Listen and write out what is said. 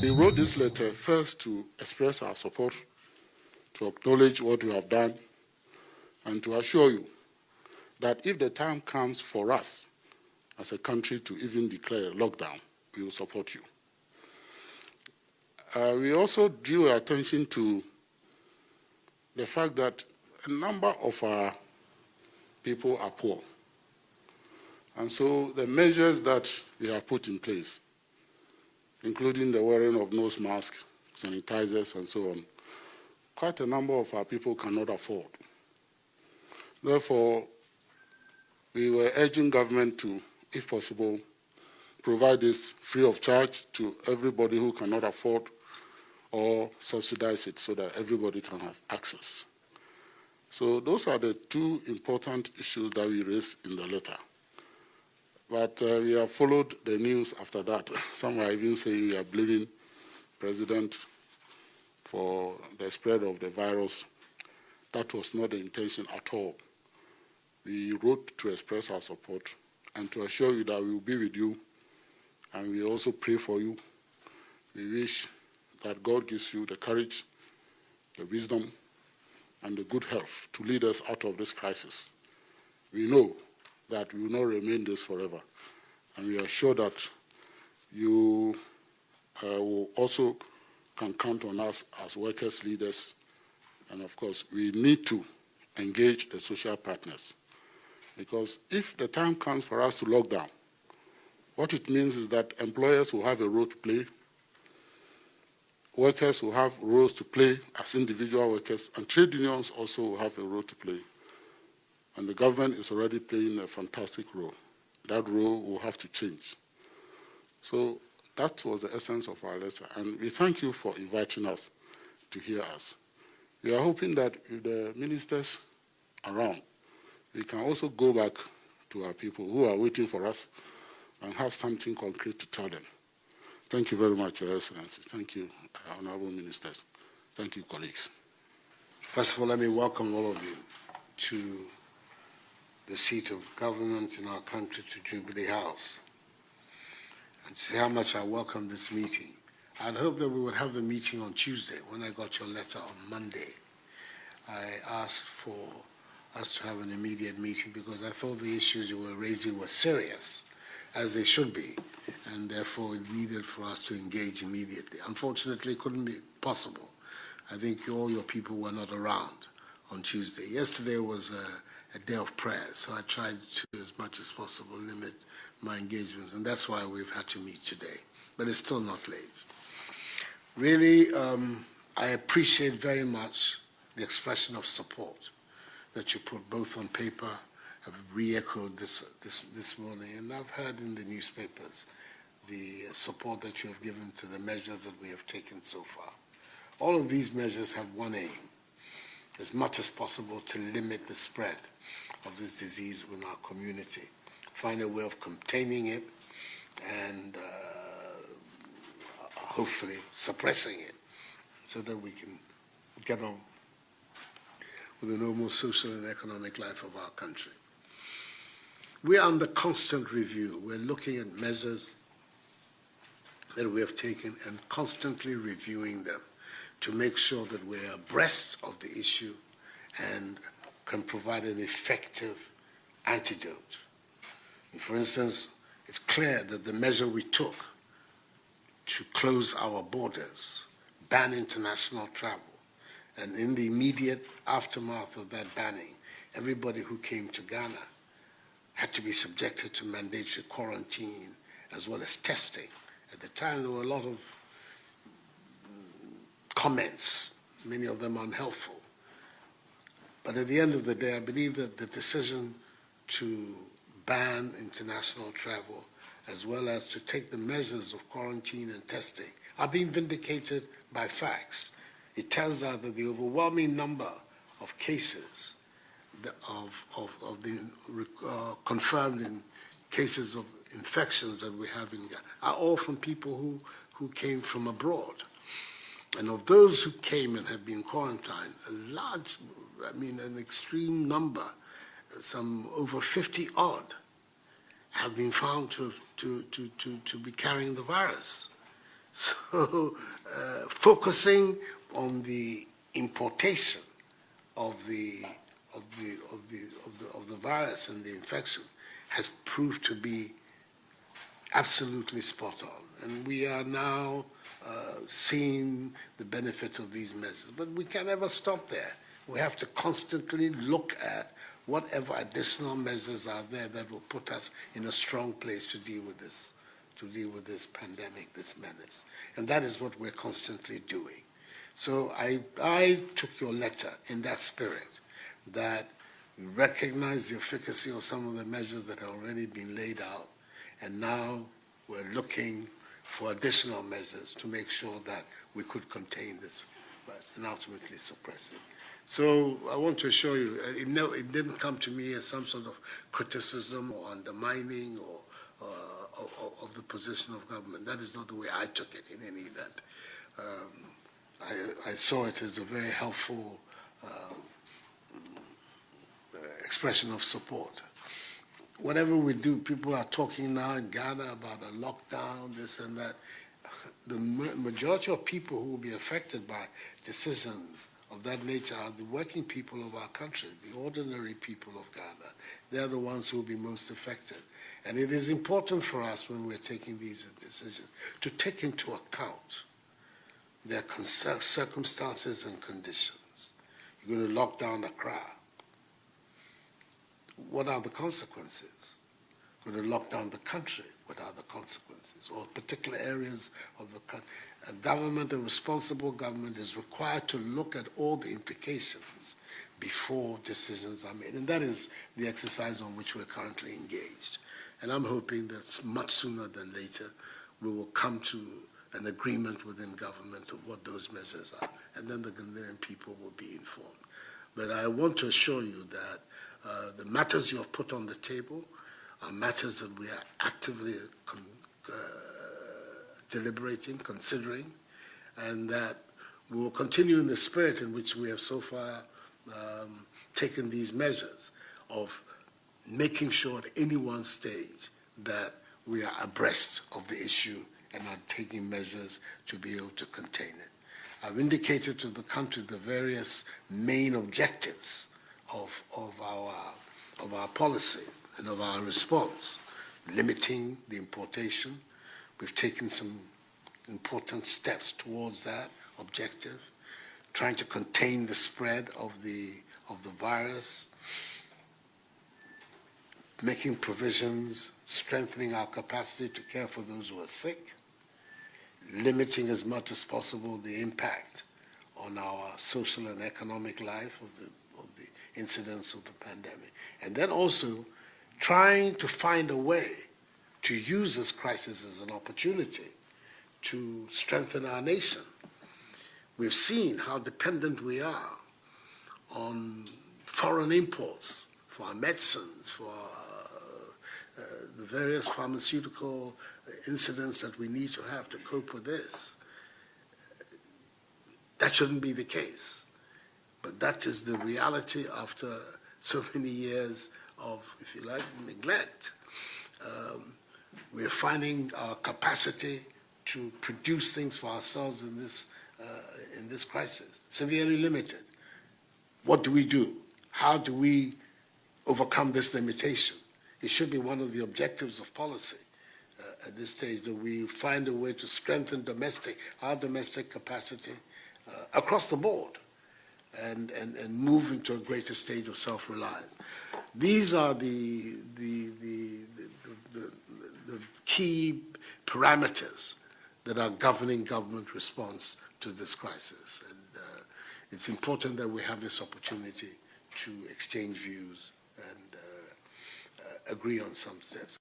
We wrote this letter first to express our support, to acknowledge what you have done, and to assure you that if the time comes for us as a country to even declare a lockdown, we will support you. We also drew our attention to the fact that a number of our people are poor. And so the measures that we have put in place, including the wearing of nose masks, sanitizers, and so on, quite a number of our people cannot afford. Therefore, we were urging government to, if possible, provide this free of charge to everybody who cannot afford, or subsidize it so that everybody can have access. So those are the two important issues that we raised in the letter. But we have followed the news after that. Some are even saying we are blaming President for the spread of the virus. That was not the intention at all. We wrote to express our support and to assure you that we will be with you, and we also pray for you. We wish that God gives you the courage, the wisdom, and the good health to lead us out of this crisis. We know that we will not remain this forever, and we are sure that you will also can count on us as workers, leaders, and of course, we need to engage the social partners, because if the time comes for us to lock down, what it means is that employers will have a role to play, workers will have roles to play as individual workers, and trade unions also will have a role to play. And the government is already playing a fantastic role. That role will have to change. So that was the essence of our letter, and we thank you for inviting us to hear us. We are hoping that if the ministers are around, we can also go back to our people who are waiting for us and have something concrete to tell them. Thank you very much, Your Excellency. Thank you, Honorable Ministers. Thank you, colleagues. First of all, let me welcome all of you to the seat of government in our country, to Jubilee House, and to say how much I welcome this meeting. I'd hoped that we would have the meeting on Tuesday. When I got your letter on Monday, I asked for us to have an immediate meeting because I thought the issues you were raising were serious, as they should be, and therefore it needed for us to engage immediately. Unfortunately, it couldn't be possible. I think all your people were not around on Tuesday. Yesterday was a day of prayer, so I tried to, as much as possible, limit my engagements, and that's why we've had to meet today. But it's still not late. Really, I appreciate very much the expression of support that you put both on paper. I've re-echoed this morning, and I've heard in the newspapers the support that you have given to the measures that we have taken so far. All of these measures have one aim: as much as possible to limit the spread of this disease within our community, find a way of containing it, and hopefully suppressing it so that we can get on with the normal social and economic life of our country. We are under constant review. We're looking at measures that we have taken and constantly reviewing them to make sure that we're abreast of the issue and can provide an effective antidote. And for instance, it's clear that the measure we took to close our borders, ban international travel, and in the immediate aftermath of that banning, everybody who came to Ghana had to be subjected to mandatory quarantine as well as testing. At the time, there were a lot of comments, many of them unhelpful. But at the end of the day, I believe that the decision to ban international travel as well as to take the measures of quarantine and testing are being vindicated by facts. It turns out that the overwhelming number of cases confirmed in cases of infections that we have in Ghana are all from people who came from abroad. And of those who came and have been quarantined, an extreme number, some over 50 odd, have been found to be carrying the virus. So focusing on the importation of the virus and the infection has proved to be absolutely spot on. And we are now seeing the benefit of these measures. But we can never stop there. We have to constantly look at whatever additional measures are there that will put us in a strong place to deal with this pandemic, this menace. And that is what we're constantly doing. So I took your letter in that spirit, that we recognize the efficacy of some of the measures that have already been laid out, and now we're looking for additional measures to make sure that we could contain this virus and ultimately suppress it. So I want to assure you, it didn't come to me as some sort of criticism or undermining or of the position of government. That is not the way I took it in any event. I saw it as a very helpful expression of support. Whatever we do, people are talking now in Ghana about a lockdown, this and that. The majority of people who will be affected by decisions of that nature are the working people of our country, the ordinary people of Ghana. They're the ones who will be most affected. And it is important for us, when we're taking these decisions, to take into account their circumstances and conditions. You're going to lock down Accra. What are the consequences? Going to lock down the country. What are the consequences? Or particular areas of the country. A government, a responsible government, is required to look at all the implications before decisions are made. And that is the exercise on which we're currently engaged. And I'm hoping that much sooner than later, we will come to an agreement within government of what those measures are. And then the Ghanaian people will be informed. But I want to assure you that the matters you have put on the table are matters that we are actively deliberating, considering, and that we will continue in the spirit in which we have so far taken these measures of making sure at any one stage that we are abreast of the issue and are taking measures to be able to contain it. I've indicated to the country the various main objectives of our policy and of our response. Limiting the importation. We've taken some important steps towards that objective. Trying to contain the spread of the virus. Making provisions, strengthening our capacity to care for those who are sick. Limiting as much as possible the impact on our social and economic life of the incidence of the pandemic. And then also trying to find a way to use this crisis as an opportunity to strengthen our nation. We've seen how dependent we are on foreign imports for our medicines, for the various pharmaceutical incidents that we need to have to cope with this. That shouldn't be the case. But that is the reality after so many years of, if you like, neglect. We're finding our capacity to produce things for ourselves in this crisis severely limited. What do we do? How do we overcome this limitation? It should be one of the objectives of policy at this stage, that we find a way to strengthen our domestic capacity across the board and move into a greater stage of self-reliance. These are the key parameters that are governing government response to this crisis. And it's important that we have this opportunity to exchange views and agree on some steps.